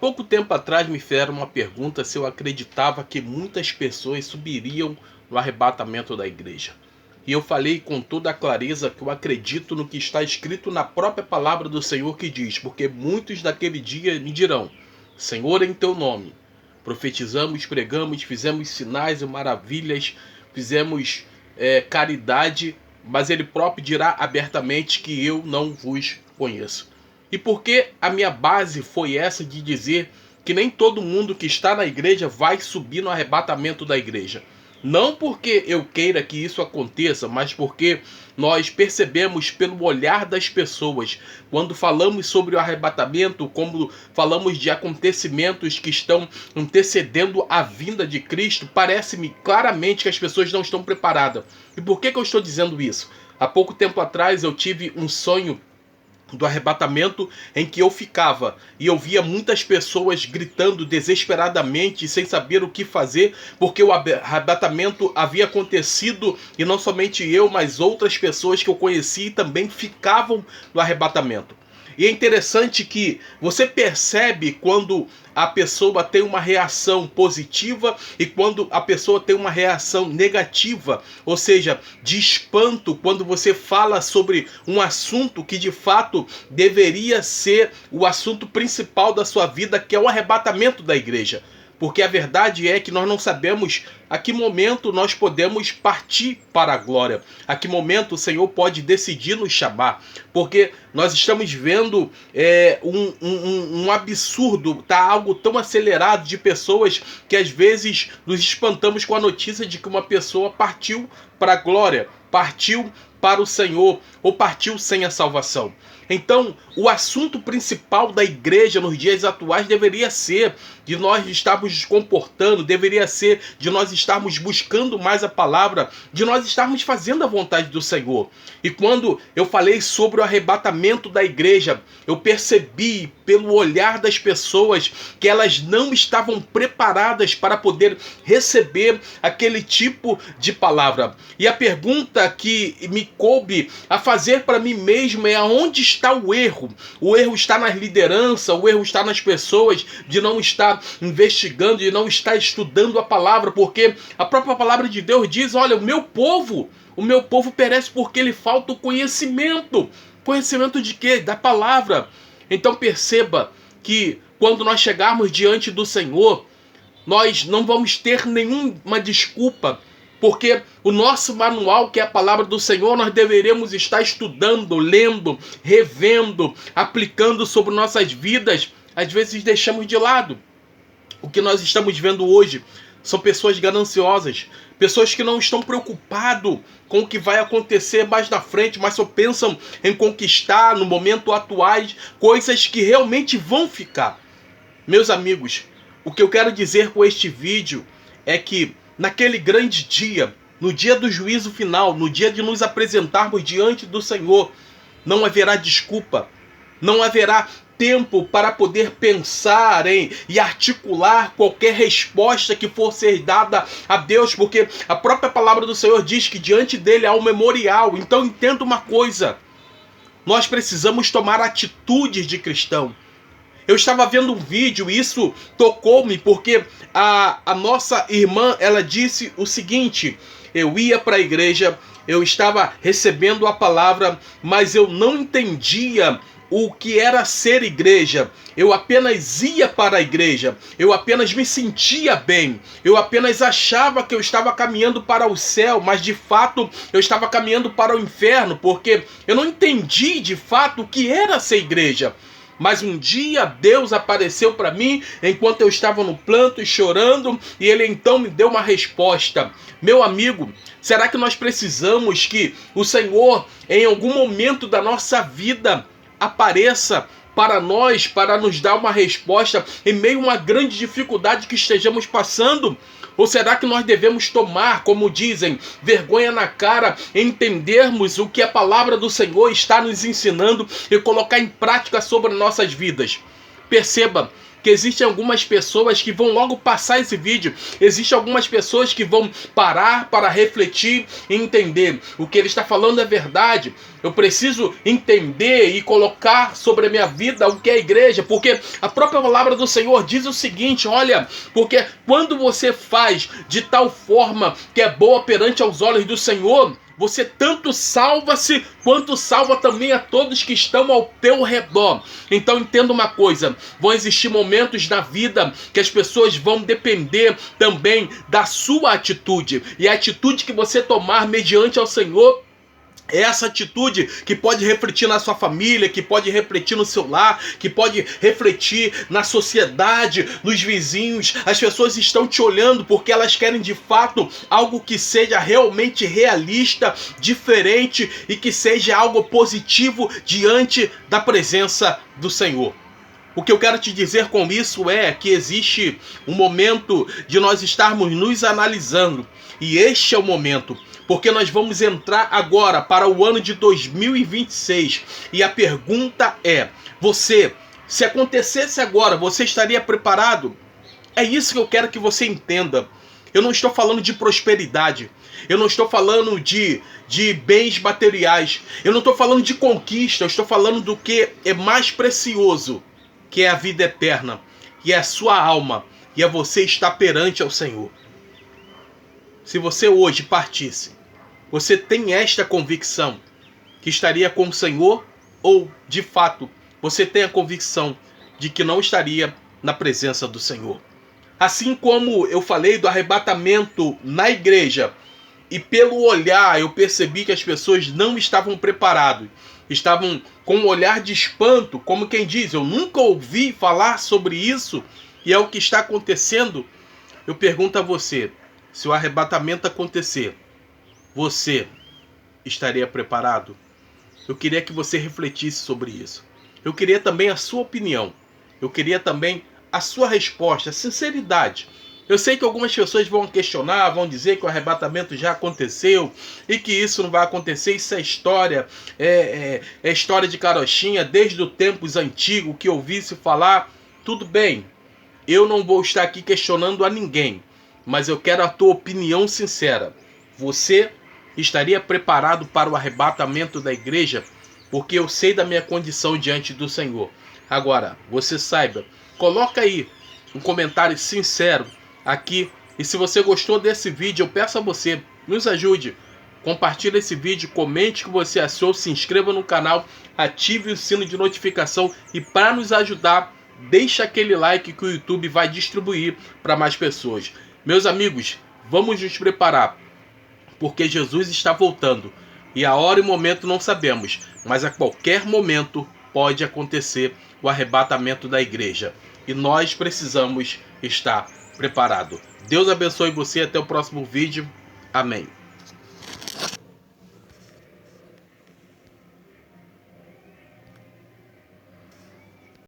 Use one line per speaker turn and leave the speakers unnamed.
pouco tempo atrás me fizeram uma pergunta se eu acreditava que muitas pessoas subiriam no arrebatamento da igreja. E eu falei com toda a clareza que eu acredito no que está escrito na própria palavra do Senhor que diz: porque muitos daquele dia me dirão: Senhor, em teu nome profetizamos, pregamos, fizemos sinais e maravilhas, fizemos caridade, mas ele próprio dirá abertamente que eu não vos conheço. E por que a minha base foi essa de dizer que nem todo mundo que está na igreja vai subir no arrebatamento da igreja? Não porque eu queira que isso aconteça, mas porque nós percebemos pelo olhar das pessoas, quando falamos sobre o arrebatamento, como falamos de acontecimentos que estão antecedendo a vinda de Cristo, parece-me claramente que as pessoas não estão preparadas. E por que eu estou dizendo isso? Há pouco tempo atrás eu tive um sonho do arrebatamento em que eu ficava e eu via muitas pessoas gritando desesperadamente sem saber o que fazer, porque o arrebatamento havia acontecido e não somente eu, mas outras pessoas que eu conheci também ficavam no arrebatamento. E é interessante que você percebe quando a pessoa tem uma reação positiva e quando a pessoa tem uma reação negativa, ou seja, de espanto, quando você fala sobre um assunto que de fato deveria ser o assunto principal da sua vida, que é o arrebatamento da igreja. Porque a verdade é que nós não sabemos a que momento nós podemos partir para a glória. A que momento o Senhor pode decidir nos chamar. Porque nós estamos vendo um absurdo, tá? Algo tão acelerado de pessoas que às vezes nos espantamos com a notícia de que uma pessoa partiu para a glória, partiu para o Senhor ou partiu sem a salvação. Então, o assunto principal da igreja nos dias atuais deveria ser de nós estarmos nos comportando, deveria ser de nós estarmos buscando mais a palavra, de nós estarmos fazendo a vontade do Senhor. E quando eu falei sobre o arrebatamento da igreja, eu percebi pelo olhar das pessoas que elas não estavam preparadas para poder receber aquele tipo de palavra. E a pergunta que me coube a fazer para mim mesmo é: aonde está o erro? O erro está na liderança, o erro está nas pessoas de não estar investigando, de não estar estudando a palavra, porque a própria palavra de Deus diz: olha, o meu povo perece porque lhe falta o conhecimento. Conhecimento de quê? Da palavra. Então perceba que quando nós chegarmos diante do Senhor, nós não vamos ter nenhuma desculpa, porque o nosso manual, que é a palavra do Senhor, nós deveremos estar estudando, lendo, revendo, aplicando sobre nossas vidas. Às vezes deixamos de lado. O que nós estamos vendo hoje são pessoas gananciosas, pessoas que não estão preocupadas com o que vai acontecer mais na frente, mas só pensam em conquistar no momento atual coisas que realmente vão ficar. Meus amigos, o que eu quero dizer com este vídeo é que naquele grande dia, no dia do juízo final, no dia de nos apresentarmos diante do Senhor, não haverá desculpa, não haverá tempo para poder pensar e articular qualquer resposta que for ser dada a Deus, porque a própria palavra do Senhor diz que diante dele há um memorial. Então entenda uma coisa: nós precisamos tomar atitudes de cristão. Eu estava vendo um vídeo e isso tocou-me, porque a nossa irmã, ela disse o seguinte: eu ia para a igreja, eu estava recebendo a palavra, mas eu não entendia o que era ser igreja. Eu apenas ia para a igreja, eu apenas me sentia bem, eu apenas achava que eu estava caminhando para o céu, mas de fato eu estava caminhando para o inferno, porque eu não entendi de fato o que era ser igreja. Mas um dia Deus apareceu para mim enquanto eu estava no planto e chorando, e Ele então me deu uma resposta. Meu amigo, será que nós precisamos que o Senhor, em algum momento da nossa vida, apareça para nós, para nos dar uma resposta em meio a uma grande dificuldade que estejamos passando? Ou será que nós devemos tomar, como dizem, vergonha na cara, entendermos o que a palavra do Senhor está nos ensinando e colocar em prática sobre nossas vidas? Perceba que existem algumas pessoas que vão logo passar esse vídeo. Existem algumas pessoas que vão parar para refletir e entender. O que ele está falando é verdade. Eu preciso entender e colocar sobre a minha vida o que é a igreja, porque a própria palavra do Senhor diz o seguinte, olha, porque quando você faz de tal forma que é boa perante aos olhos do Senhor, você tanto salva-se, quanto salva também a todos que estão ao teu redor. Então entenda uma coisa, vão existir momentos na vida que as pessoas vão depender também da sua atitude. E a atitude que você tomar mediante ao Senhor, é essa atitude que pode refletir na sua família, que pode refletir no seu lar, que pode refletir na sociedade, nos vizinhos. As pessoas estão te olhando porque elas querem de fato algo que seja realmente realista, diferente e que seja algo positivo diante da presença do Senhor. O que eu quero te dizer com isso é que existe um momento de nós estarmos nos analisando. E este é o momento, porque nós vamos entrar agora para o ano de 2026. E a pergunta é, você, se acontecesse agora, você estaria preparado? É isso que eu quero que você entenda. Eu não estou falando de prosperidade. Eu não estou falando de bens materiais. Eu não estou falando de conquista. Eu estou falando do que é mais precioso, que é a vida eterna, e é a sua alma, e é você estar perante ao Senhor. Se você hoje partisse, você tem esta convicção que estaria com o Senhor, ou de fato você tem a convicção de que não estaria na presença do Senhor? Assim como eu falei do arrebatamento na igreja, e pelo olhar eu percebi que as pessoas não estavam preparadas, estavam com um olhar de espanto, como quem diz, eu nunca ouvi falar sobre isso, e é o que está acontecendo. Eu pergunto a você, se o arrebatamento acontecer, você estaria preparado? Eu queria que você refletisse sobre isso. Eu queria também a sua opinião. Eu queria também a sua resposta, a sinceridade. Eu sei que algumas pessoas vão questionar, vão dizer que o arrebatamento já aconteceu e que isso não vai acontecer. Isso é história, é história de carochinha, desde os tempos antigos que ouvi-se falar. Tudo bem, eu não vou estar aqui questionando a ninguém, mas eu quero a tua opinião sincera. Você estaria preparado para o arrebatamento da igreja? Porque eu sei da minha condição diante do Senhor. Agora, você saiba, coloca aí um comentário sincero aqui. E se você gostou desse vídeo, eu peço a você, nos ajude. Compartilhe esse vídeo, comente o que você achou, se inscreva no canal, ative o sino de notificação e para nos ajudar, deixa aquele like que o YouTube vai distribuir para mais pessoas. Meus amigos, vamos nos preparar, porque Jesus está voltando. E a hora e o momento não sabemos, mas a qualquer momento pode acontecer o arrebatamento da igreja. E nós precisamos estar preparados. Deus abençoe você, até o próximo vídeo. Amém.